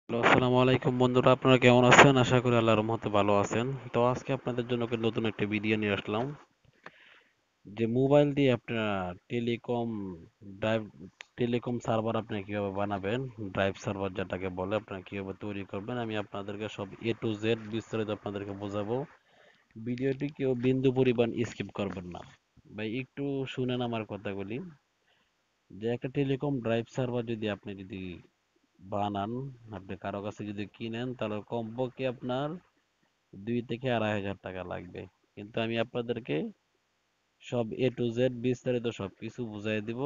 Hello, আসসালামু আলাইকুম বন্ধুরা, আপনারা কেমন আছেন? আশা করি আল্লাহর রহমতে ভালো আছেন। তো আজকে আপনাদের জন্য নতুন একটা ভিডিও নিয়ে আসলাম, যে মোবাইল দিয়ে আপনারা টেলিকম ড্রাইভ টেলিকম সার্ভার আপনি কিভাবে বানাবেন, ড্রাইভ সার্ভার যেটাকে বলে, আপনারা কিভাবে তৈরি করবেন। আমি আপনাদেরকে সব A to Z বিস্তারিত আপনাদেরকে বোঝাবো। ভিডিওটি কেউ বিন্দু পরিমাণ স্কিপ করবেন না। ভাই একটু শুনেন আমার কথাগুলি। যে একটা টেলিকম ড্রাইভ সার্ভার যদি আপনি বানান, আপনি কারো কাছে যদি কিনেন, তাহলে কমপক্ষে আপনার 2 থেকে 2,500 টাকা লাগবে। কিন্তু আমি আপনাদেরকে সব A to Z বিস্তারিত সবকিছু বুঝাই দিব।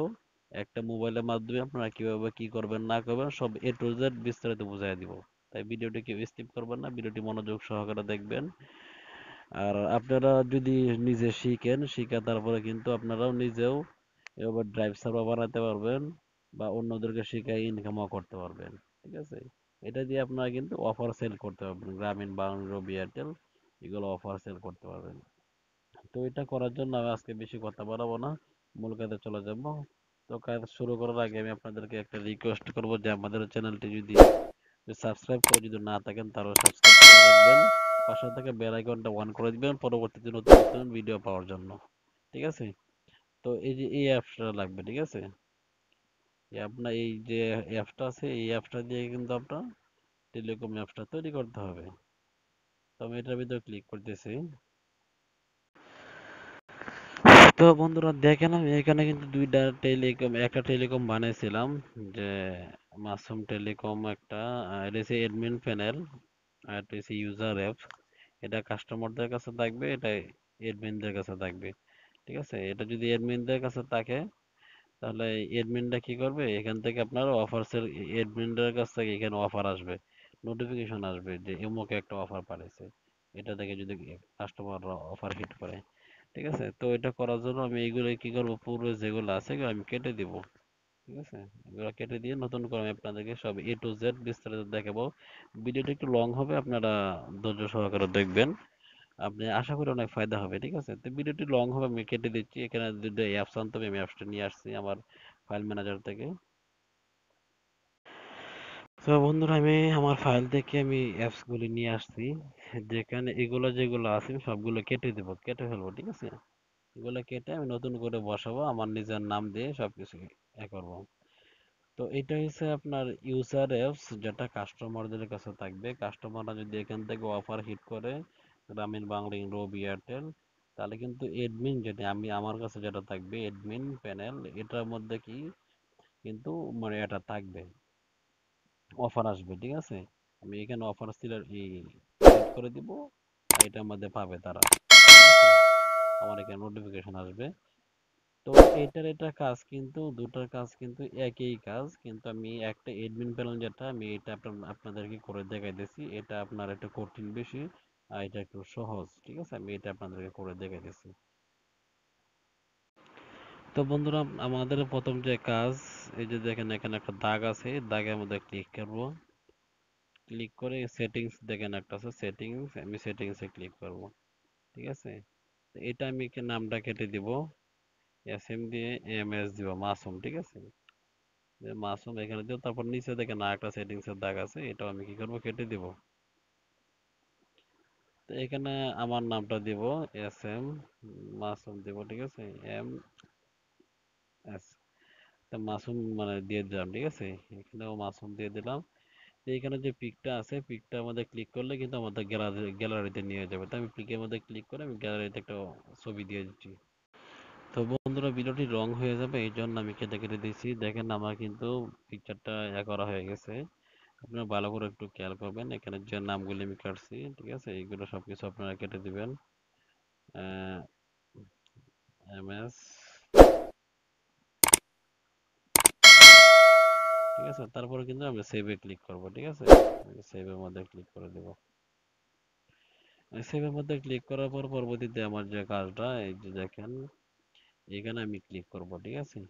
একটা মোবাইলের মাধ্যমে আপনারা কিভাবে কি করবেন না করবেন সব A to Z বিস্তারিত বুঝাই দিব। তাই ভিডিওটি কেউ স্কিপ করবেন না, ভিডিওটি মনোযোগ সহকারে দেখবেন। আর আপনারা যদি নিজে শিখে তারপরে কিন্তু আপনারাও নিজেও এভাবে ড্রাইভ সার্ভার বানাতে পারবেন, বা অন্যদেরকে শিখাই ইনকামও করতে পারবেন। ঠিক আছে? এটা দিয়ে আপনারা কিন্তু অফার সেল করতে পারবেন, গ্রামীণ, বাংলা, রবি, এয়ারটেল, এগুলো অফার সেল করতে পারবেন। তো এটা করার জন্য আমি আজকে বেশি কথা বাড়াবো না, মূল কাজে চলে যাব। তো কাজ শুরু করার আগে আমি আপনাদেরকে একটা রিকোয়েস্ট করব, যে আমাদের চ্যানেলটি যদি সাবস্ক্রাইব করে যদি না থাকেন, তাহলে সাবস্ক্রাইব করে রাখবেন। পাশে থেকে বেল আইকনটা অন করে দিবেন পরবর্তীতে নতুন নতুন ভিডিও পাওয়ার জন্য। ঠিক আছে? তো এই যে এই অ্যাপসটা লাগবে, ঠিক আছে? আপনার এই যে অ্যাপসটা আছে, এই অ্যাপসটা দিয়ে কিন্তু আপনার টেলিকম অ্যাপসটা তৈরি করতে হবে। তো আমি এটার ভিতরে ক্লিক করতেছি। তো বন্ধুরা দেখেন, আমি এখানে কিন্তু একটা টেলিকম বানিয়েছিলাম, যে মাসুম টেলিকম একটা। এটা হচ্ছে এডমিন প্যানেল, আর এটা হচ্ছে ইউজার অ্যাপ। এটা কাস্টমারদের কাছে থাকবে, এটা এডমিনদের কাছে থাকবে। ঠিক আছে? এটা যদি এডমিনদের কাছে থাকে, তাহলে এডমিনটা কি করবে, এখান থেকে আপনার অফারসের, এডমিনদের কাছ থেকে এখানে অফার আসবে, নোটিফিকেশন আসবে যে এমকে একটা অফার পাঠাইছে। এটা থেকে যদি কাস্টমাররা অফার হিট করে। ঠিক আছে? তো এটা করার জন্য আমি এইগুলো কি করবো, পূর্বে যেগুলো আছে এগুলো আমি কেটে দিব। ঠিক আছে? এগুলো কেটে দিয়ে নতুন করে আমি আপনাদেরকে সব A to Z বিস্তারিত দেখাবো। ভিডিওটা একটু লং হবে, আপনারা ধৈর্য সহকারে দেখবেন। আপনি আশা করি অনেক ফায়দা হবে। ঠিক আছে? তো ভিডিওটি লং হবে, আমি কেটে দিচ্ছি। এখানে দুটো অ্যাপস আনতে হবে, আমি অ্যাপসটা নিয়ে আসছি আমার ফাইল ম্যানেজার থেকে। তো বন্ধুরা, আমি আমার ফাইল থেকে আমি অ্যাপস গুলি নিয়ে আসছি, যেখানে এগুলো যেগুলো আছে আমি সবগুলো কেটে দেবো, কেটে ফেলবো। ঠিক আছে? এগুলো কেটে আমি নতুন করে বসাবো, আমার নিজের নাম দিয়ে সবকিছু করবো। তো এটা হচ্ছে আপনার ইউজার অ্যাপস, যেটা কাস্টমারদের কাছে থাকবে। কাস্টমাররা যদি এখান থেকে অফার হিট করে, গ্রামীণ, বাংলা, রবি, এয়ারটেল, তাহলে কিন্তু এডমিন, যেটা আমার কাছে যেটা থাকবে এডমিন প্যানেল, এটার মধ্যে কি কিন্তু মানে এটা থাকবে, অফার আসবে। ঠিক আছে? আমি এখানে অফার সিলেক্ট করে দিব, আর এটার মধ্যে পাবে তারা। ঠিক আছে? আমার এখানে নোটিফিকেশন আসবে। তো এটা কাজ কিন্তু, দুটার কাজ কিন্তু একই কাজ, কিন্তু আমি একটা এডমিন প্যানেল যেটা, আমি এটা আপনাদেরকে করে দেখাইতেছি। এটা আপনার একটু কঠিন বেশি, আর এটা একটু সহজ। ঠিক আছে? আমি এটা আপনাদেরকে করে দেখাইতেছি। তো বন্ধুরা, আমাদের প্রথম যে কাজ, এই যে দেখেন এখানে একটা দাগ আছে, এই দাগের মধ্যে ক্লিক করব। ক্লিক করে সেটিংস দেখেন একটা আছে, সেটিংস, আমি সেটিংসে ক্লিক করব। ঠিক আছে? তো এটা আমি নামটা কেটে দিব, এসএম দিয়ে এমএস দিব, মাসুম। ঠিক আছে? যে মাসুম এখানে দিও, তারপর নিচে দেখেন আর একটা সেটিংস এর দাগ আছে, এটাও আমি কি করব, কেটে দিব। তো এখানে আমার নামটা দিব, এসএম মাসুম দিব। ঠিক আছে? এম এস, তা মাসুম মানে দিয়ে দিলাম। ঠিক আছে? এখানেও মাসুম দিয়ে দিলাম। তো এখানে যে পিকটা আছে, পিকটার মধ্যে ক্লিক করলে কিন্তু আমাদের গ্যালারিতে নিয়ে যাবে। তো আমি পিকের মধ্যে ক্লিক করে আমি গ্যালারিতে একটা ছবি দিয়ে দিচ্ছি। তো বন্ধুরা, ভিডিওটি রং হয়ে যাবে, এই জন্য আমি কেটে কেটে দিচ্ছি। দেখেন আমার কিন্তু পিকচারটা করা হয়ে গেছে। আপনারা ভালো করে একটু খেয়াল করবেন, এখানে যে নামগুলি আমি কাটছি, ঠিক আছে, এইগুলো সবকিছু আপনারা কেটে দিবেন। এমএস, ঠিক আছে? তারপরে কিন্তু আমি সেভে ক্লিক করব। ঠিক আছে? সেভের মধ্যে ক্লিক করে দেব। সেভের মধ্যে ক্লিক করার পর পরবর্তীতে আমার যে কাজটা, এই যে দেখেন এখানে আমি ক্লিক করব। ঠিক আছে?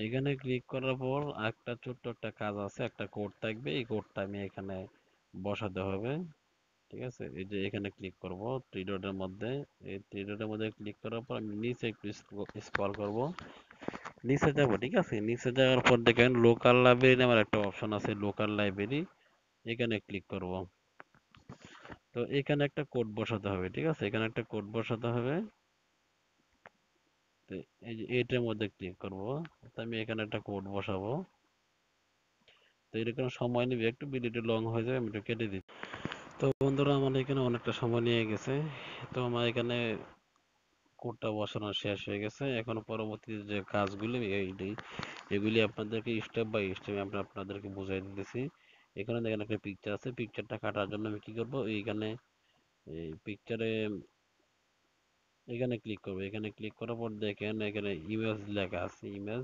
এখানে ক্লিক করার পর একটা ছোট্ট একটা কাজ আছে, একটা কোড থাকবে, এই কোডটা আমি এখানে বসাতে হবে। ঠিক আছে? এই যে এখানে ক্লিক করব থ্রি ডটের মধ্যে, এই থ্রি ডটের মধ্যে ক্লিক করার পর আমি নিচে একটু স্ক্রল করব। নিচে যাব, ঠিক আছে। নিচে যাওয়ার পর দেখেন লোকাল লাইব্রেরি নামের একটা অপশন আছে, লোকাল লাইব্রেরি, এখানে ক্লিক করব। তো এখানে একটা কোড বসাতে হবে, ঠিক আছে, এখানে একটা কোড বসাতে হবে। তো এই যে এটার মধ্যে ক্লিক করব। তো আমি এখানে একটা কোড বসাবো। তো এরকম সময় নেবে একটু, ভিডিওটি লং হয়ে যাবে, আমি একটু কেটে দিচ্ছি। তো বন্ধুরা আমার এখানে অনেকটা সময় নিয়ে গেছে। তো আমার এখানে কোডটা বসানো শেষ হয়ে গেছে। এখন পরবর্তী যে কাজগুলি এগুলি আপনাদেরকে স্টেপ বাই স্টেপ আমরা আপনাদেরকে বুঝাই দিতেছি। এখানে দেখেন একটা পিকচার আছে, পিকচারটা কাটার জন্য আমি কি করব, এইখানে এই পিকচারে এখানে ক্লিক করব। এখানে ক্লিক করার পর দেখেন এখানে ইমেজ লেখা আছে, ইমেজ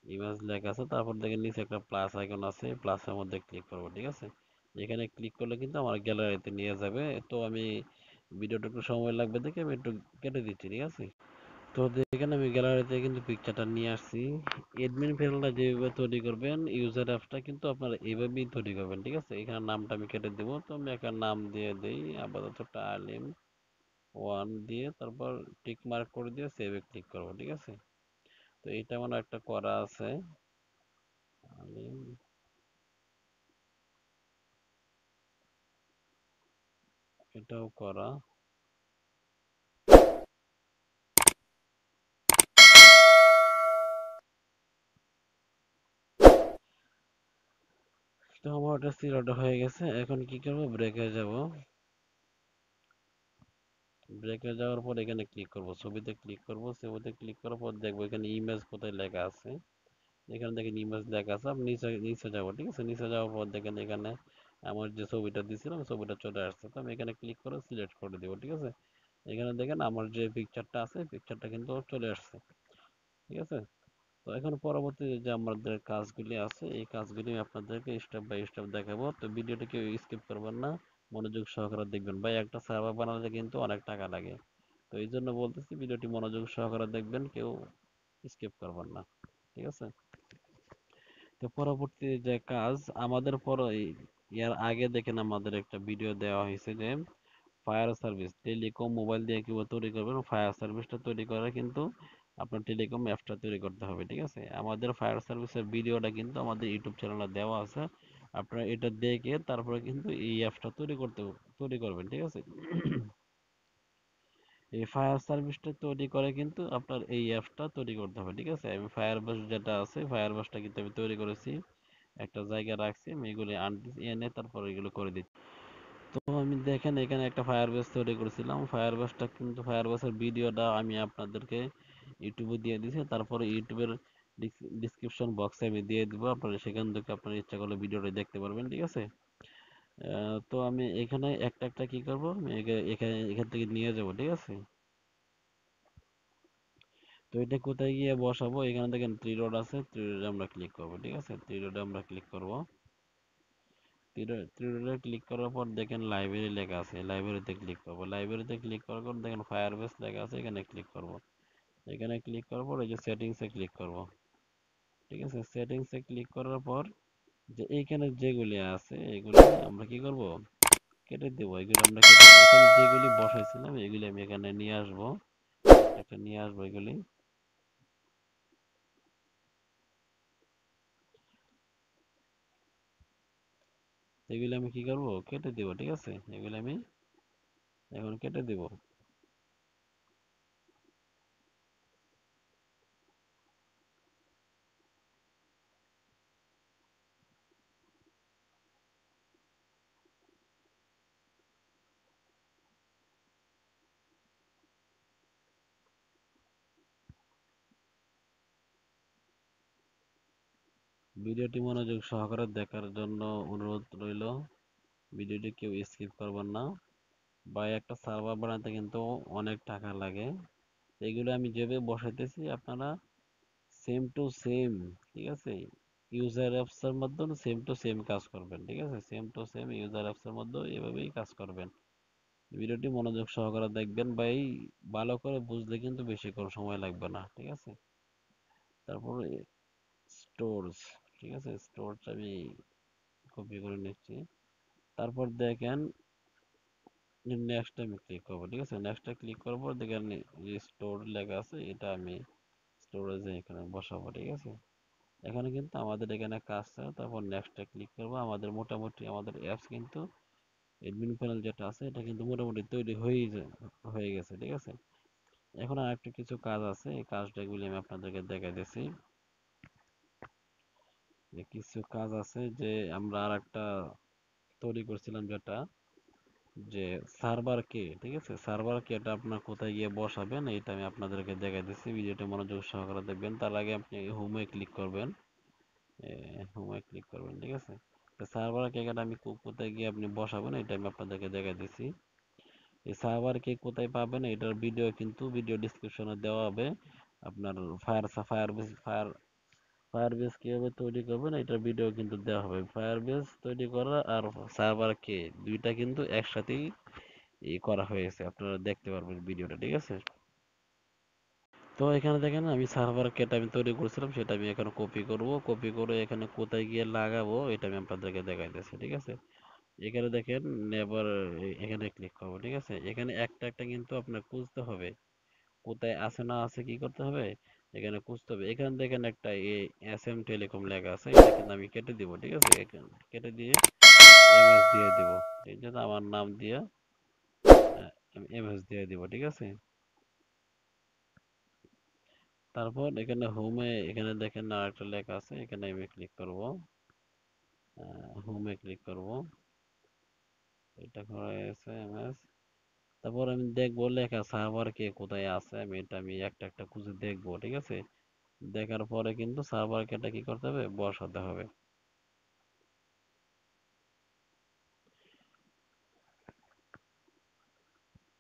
ইমেজ লেখা আছে। তারপর দেখেন নিচে একটা প্লাস আইকন আছে, প্লাসের মধ্যে ক্লিক করব, ঠিক আছে। এখানে ক্লিক করলে কিন্তু আমার গ্যালারিতে নিয়ে যাবে। তো আমি ভিডিওটা একটু সময় লাগবে দেখে আমি একটু কেটে দিচ্ছি, ঠিক আছে। তো দেখেন আমি গ্যালারিতে কিন্তু পিকচারটা নিয়ে আসছি। এডমিন প্যানেলটা যেভাবে তৈরি করবেন, ইউজার অ্যাপসটা কিন্তু আপনারা এইভাবেই তৈরি করবেন, ঠিক আছে। এখানে নামটা আমি কেটে দেবো। তো আমি একটা নাম দিয়ে দেই আপাতত টালিম ওয়ান দিয়ে, তারপর টিক মার্ক করে দিয়ে সেভে ক্লিক করবো, ঠিক আছে। তো এটা আমার একটা করা আছে, আলিম, এটাও করা। তো আমার ওটা সিলেক্ট হয়ে গেছে। এখন কি করবো, ব্রেকে যাব। ব্রেকে যাওয়ার পর এখানে ক্লিক করব, ছবিতে ক্লিক করব। ছবিতে ক্লিক করার পর দেখবো এখানে ইমেজ কোথায় লেখা আছে। এখানে দেখেন ইমেজ লেখা আছে, আপনি নিচে নিচে যাবো, ঠিক আছে। নিচে যাওয়ার পর দেখেন এখানে আমার যে ছবিটা দিয়েছিলাম ছবিটা চলে আসছে। তো আমি এখানে ক্লিক করে সিলেক্ট করে দিব, ঠিক আছে। এখানে দেখেন আমার যে পিকচারটা আছে পিকচারটা কিন্তু চলে আসছে, ঠিক আছে। তো এখন পরবর্তী যে আমাদের কাজগুলি আছে এই কাজগুলি আপনাদেরকে স্টেপ বাই স্টেপ দেখাবো। তো ভিডিওটা কেউ স্কিপ করবেন না, মনোযোগ সহকারে দেখবেন। ভাই একটা সার্ভার বানাতে কিন্তু অনেক টাকা লাগে। তো এই জন্য বলতেছি ভিডিওটি মনোযোগ সহকারে দেখবেন, কেউ স্কিপ করবেন না, ঠিক আছে। তো পরবর্তী যে কাজ আমাদের ইয়ার আগে দেখেন আমাদের একটা ভিডিও দেওয়া হয়েছে যে ফায়ার সার্ভিস, টেলিকম মোবাইল দিয়ে কিভাবে তৈরি করবেন। ফায়ার সার্ভিসটা তৈরি করা কিন্তু আপনার টেলিকম অ্যাপসটা তৈরি করতে হবে, ঠিক আছে। আমাদের ফায়ার সার্ভিসের ভিডিওটা কিন্তু আমাদের ইউটিউব চ্যানেলে দেওয়া আছে। আপনারা এটা দেখে তারপরে কিন্তু এই অ্যাপসটা তৈরি করবেন, ঠিক আছে। এই ফায়ার সার্ভিসটা তৈরি করে কিন্তু আপনার এই অ্যাপসটা তৈরি করতে হবে, ঠিক আছে। আমি ফায়ার বাস যেটা আছে ফায়ার বাসটা কিন্তু আমি তৈরি করেছি, একটা জায়গায় রাখছি, আমি এগুলি আনতেছি, এনে তারপর এগুলো করে দিচ্ছি। তো আমি দেখেন এখানে একটা ফায়ার বেস তৈরি করেছিলাম। ফায়ার বেসটা কিন্তু ফায়ার বেসের ভিডিওটা আমি আপনাদেরকে ইউটিউবে দিয়ে দিয়েছি। তারপরে ইউটিউবের ডিসক্রিপশন বক্সে আমি দিয়ে দিব, আপনারা সেখান থেকে আপনার ইচ্ছা করলে ভিডিওটা দেখতে পারবেন, ঠিক আছে। তো আমি এখানে একটা একটা কি করব, আমি এখান থেকে নিয়ে যাব, ঠিক আছে। তো এটা কোথায় গিয়ে বসাবো, এখানে দেখেন থ্রি ডট আছে, থ্রি ডটে আমরা ক্লিক করব, ঠিক আছে। থ্রি ডটে আমরা ক্লিক করব। থ্রি ডটে ক্লিক করার পর দেখেন লাইব্রেরি লেখা আছে, লাইব্রেরিতে ক্লিক করব। লাইব্রেরিতে ক্লিক করার পর দেখেন ফায়ারবেস লেখা আছে, এখানে ক্লিক করব। এখানে ক্লিক করার পর এই যে সেটিংসে ক্লিক করব, ঠিক আছে। সেটিংসে ক্লিক করার পর যে এইখানে যেগুলি আছে এগুলি আমরা কি করব, কেটে দেবো। এগুলি আমরা কেটে দেবো। এখানে যেগুলি বসাইছিলাম এগুলি আমি এখানে নিয়ে আসবো, একটা একটা নিয়ে আসবো এগুলি। এগুলি আমি কি করব, কেটে দেবো, ঠিক আছে। এগুলি আমি এখন কেটে দেবো। ভিডিওটি মনোযোগ সহকারে দেখার জন্য অনুরোধ রইল, ভিডিওটি কেউ স্কিপ করবেন না। বা একটা সার্ভার বানাতে কিন্তু অনেক টাকা লাগে। এগুলো আমি যেভাবে বসাইতেছি আপনারা সেম টু সেম, ঠিক আছে, ইউজার অ্যাপস এর মাধ্যমে সেম টু সেম কাজ করবেন, ঠিক আছে। Same to same user apps এর মধ্যে এভাবেই কাজ করবেন। ভিডিওটি মনোযোগ সহকারে দেখবেন ভাই, ভালো করে বুঝলে কিন্তু বেশিক্ষণ সময় লাগবে না, ঠিক আছে। তারপর স্টোরস, ঠিক আছে, স্টোরস আমি কপি করে নিচ্ছি। তারপর দেখেন নেক্সট আমি ক্লিক করবো, ঠিক আছে। নেক্সটে ক্লিক করবো, দেখেন স্টোর লেখা আছে, এটা আমি স্টোরেজে এখানে বসাবো, ঠিক আছে। এখানে কিন্তু আমাদের এখানে কাজ আছে, তারপর নেক্সটে ক্লিক করবো। আমাদের মোটামুটি আমাদের অ্যাপস কিন্তু এডমিন প্যানেল যেটা আছে এটা কিন্তু মোটামুটি তৈরি হয়ে গেছে, ঠিক আছে। এখন আর একটু কিছু কাজ আছে, এই কাজটাগুলি আমি আপনাদেরকে দেখাই দিচ্ছি। যে কিছু কাজ আছে যে আমরা আর একটা তৈরি করছিলাম, যেটা যে সার্ভার কে, ঠিক আছে। সার্ভার কে এটা আপনার কোথায় গিয়ে বসাবেন এটা আমি আপনাদেরকে দেখাই দিচ্ছি, ভিডিওটা মনোযোগ সহকারে দেখবেন। তার আগে আপনি হোমে ক্লিক করবেন, হোমে ক্লিক করবেন, ঠিক আছে। তো সার্ভার কে এটা আমি কোথায় গিয়ে আপনি বসাবেন এটা আমি আপনাদেরকে দেখাই দিচ্ছি। এই সার্ভার কে কোথায় পাবেন এটার ভিডিও কিন্তু ভিডিও ডেসক্রিপশনে দেওয়া হবে। আপনার ফায়ার বেস কিভাবে তৈরি করবেন এটার ভিডিও কিন্তু দেওয়া হবে। ফায়ার বেস তৈরি করা আর সার্ভার কে দুইটা কিন্তু একসাথেই করা হয়েছে, আপনারা দেখতে পারবেন ভিডিওটা, ঠিক আছে। তো এখানে দেখেন আমি সার্ভার কেটা আমি তৈরি করেছিলাম সেটা আমি এখানে কপি করব, কপি করে এখানে কোথায় গিয়ে লাগাবো এটা আমি আপনাদেরকে দেখাইতেছি, ঠিক আছে। এখানে দেখেন নেভার, এখানে ক্লিক করবো, ঠিক আছে। এখানে একটা একটা কিন্তু আপনার খুঁজতে হবে, কোথায় আছে না আছে কি করতে হবে এখানে খুঁজতে হবে। এখানে দেখেন একটা SM টেলিকম লেখা আছে, এটা কিন্তু আমি কেটে দিব, ঠিক আছে। এখানে কেটে দিয়ে MS দিয়ে দিব, এই জন্য আমার নাম দিয়ে আমি MS দিয়ে দিব, ঠিক আছে। তারপর এখানে হোমে এখানে দেখেন আর একটা লেখা আছে, এখানে আমি ক্লিক করব, হোমে ক্লিক করব, এটা করা গেছে MS। তারপর আমি দেখবো লেখা সার্ভার কে কোথায় আছে, আমি একটা একটা খুঁজে দেখবো, ঠিক আছে। দেখার পরে কিন্তু সার্ভার কেটা কি করতে হবে বসাতে হবে।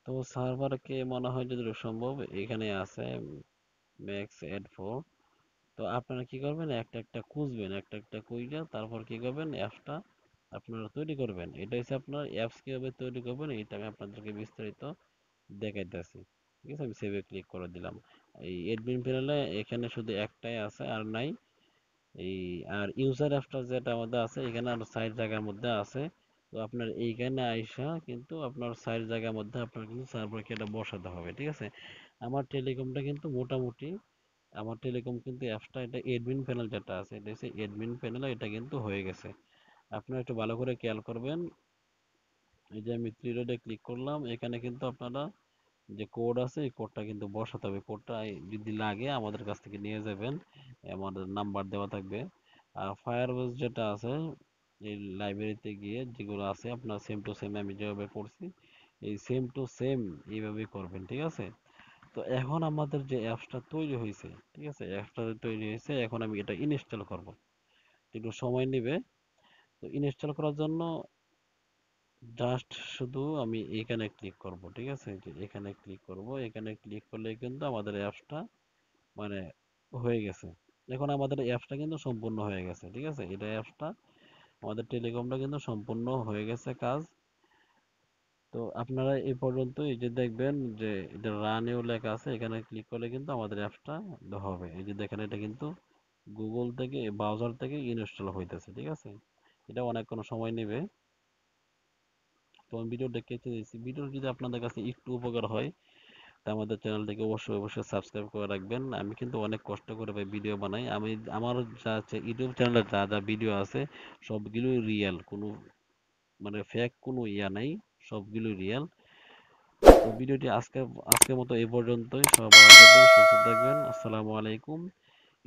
তো সার্ভার কে মনে হয় যতটুকু সম্ভব এখানে আছে ম্যাক্স এড 4। তো আপনারা কি করবেন একটা একটা খুঁজবেন, একটা একটা খুঁজে তারপর কি করবেন অ্যাপসটা আপনারা তৈরি করবেন। এটা হচ্ছে আপনার অ্যাপস কিভাবে তৈরি করবেন এটা আমি আপনাদেরকে বিস্তারিত দেখাইতেছি, ঠিক আছে। আমি সেভে ক্লিক করে দিলাম। এই এডমিন প্যানেলে এখানে শুধু একটাই আছে আর নাই। এই আর ইউজার অ্যাপটা যেটা আমাদের আছে এখানে আরো 60 জায়গার মধ্যে আছে। তো আপনার এইখানে আইসা কিন্তু আপনার 60 জায়গার মধ্যে আপনার কিন্তু সার্ভারকে এটা বসাতে হবে, ঠিক আছে। আমার টেলিকমটা কিন্তু মোটামুটি আমার টেলিকম কিন্তু অ্যাপসটা এটা এডমিন প্যানেল যেটা আছে এটা হচ্ছে এডমিন প্যানেল, এটা কিন্তু হয়ে গেছে। আপনারা একটু ভালো করে খেয়াল করবেন। এই যে আমি থ্রি ডটে ক্লিক করলাম, এখানে কিন্তু আপনারা যে কোড আছে এই কোডটা কিন্তু বসাতে হবে। কোডটা যদি লাগে আমাদের কাছ থেকে নিয়ে যাবেন, আমাদের নাম্বার দেওয়া থাকবে। আর ফায়ারবেস যেটা আছে এই লাইব্রেরিতে গিয়ে যেগুলো আছে আপনার সেম টু সেম আমি যেভাবে করছি এই সেম টু সেম এইভাবেই করবেন, ঠিক আছে। তো এখন আমাদের যে অ্যাপসটা তৈরি হয়েছে, ঠিক আছে, অ্যাপসটা তৈরি হয়েছে, এখন আমি এটা ইনস্টল করব, একটু সময় নেবে। তো ইনস্টল করার জন্য জাস্ট শুধু আমি এখানে ক্লিক করব, ঠিক আছে। যে এখানে ক্লিক করব, এখানে ক্লিক করলে কিন্তু আমাদের অ্যাপসটা মানে হয়ে গেছে। এখন আমাদের অ্যাপসটা কিন্তু সম্পূর্ণ হয়ে গেছে, ঠিক আছে। এটা অ্যাপসটা আমাদের টেলিকমটা কিন্তু সম্পূর্ণ হয়ে গেছে কাজ। তো আপনারা এই পর্যন্ত এই যে দেখবেন যে এটা রানেও লেখা আছে, এখানে ক্লিক করলে কিন্তু আমাদের অ্যাপসটা হবে। এই যে দেখেন এটা কিন্তু গুগল থেকে ব্রাউজার থেকে ইনস্টল হইতেছে, ঠিক আছে। এটা অনেকক্ষণ সময় নেবে। তো আমি ভিডিওটা কেটে দিয়েছি। ভিডিও যদি আপনাদের কাছে একটু উপকার হয় তা আমাদের চ্যানেলটিকে অবশ্যই অবশ্যই সাবস্ক্রাইব করে রাখবেন। আমি কিন্তু অনেক কষ্ট করে ভাই ভিডিও বানাই। আমি আমার যা আছে ইউটিউব চ্যানেলে যা যা ভিডিও আছে সবগুলো রিয়েল, কোনো মানে ফেক কোনো ইয়া নাই, সবগুলো রিয়েল। তো ভিডিওটি আজকের মতো এই পর্যন্তই। সবাই ভালো থাকবেন, সুস্থ থাকবেন। আসসালামু আলাইকুম।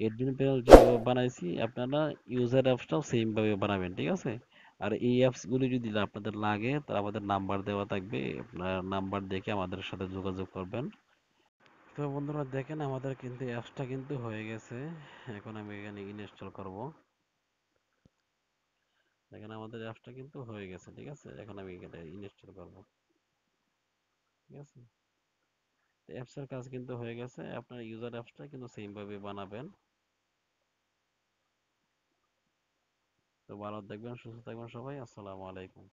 এডমিন প্যানেল যেভাবে বানাইছি আপনারা ইউজার অ্যাপসটাও সেম ভাবে বানাবেন, ঠিক আছে। আর এই অ্যাপস গুলি যদি আপনাদের লাগে তাহলে আমাদের নাম্বার দেওয়া থাকবে, আপনার নাম্বার দেখে আমাদের সাথে যোগাযোগ করবেন। তো বন্ধুরা দেখেন আমাদের কিন্তু অ্যাপসটা কিন্তু হয়ে গেছে। এখন আমি এখানে ইনস্টল করব। দেখেন আমাদের অ্যাপসটা কিন্তু হয়ে গেছে, ঠিক আছে। এখন আমি এখানে ইনস্টল করব, ঠিক আছে। অ্যাপসের কাজ কিন্তু হয়ে গেছে। আপনার ইউজার অ্যাপসটা কিন্তু সেম ভাবে বানাবেন। তো ভালো থাকবেন, সুস্থ থাকবেন সবাই। আসসালামু আলাইকুম।